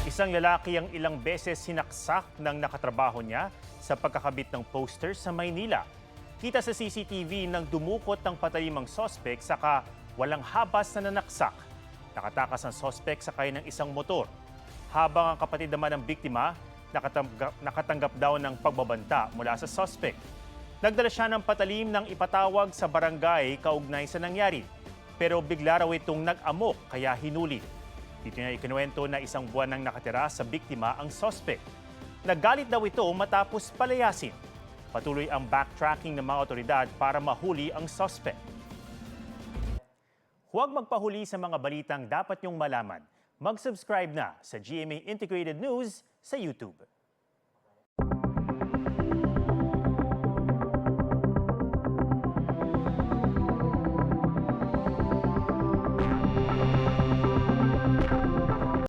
Isang lalaki ang ilang beses sinaksak ng nakatrabaho niya sa pagkakabit ng poster sa Maynila. Kita sa CCTV nang dumukot ng patalimang sospek saka walang habas na nanaksak. Nakatakas ang sospek sakay ng isang motor. Habang ang kapatid naman ng biktima nakatanggap daw ng pagbabanta mula sa sospek. Nagdala siya ng patalim nang ipatawag sa barangay kaugnay sa nangyari. Pero bigla raw itong nag-amok kaya hinuli. Dito niya ikinuwento na isang buwan nang nakatira sa biktima ang sospek. Naggalit daw ito matapos palayasin. Patuloy ang backtracking ng mga otoridad para mahuli ang sospek. Huwag magpahuli sa mga balitang dapat niyong malaman. Mag-subscribe na sa GMA Integrated News sa YouTube.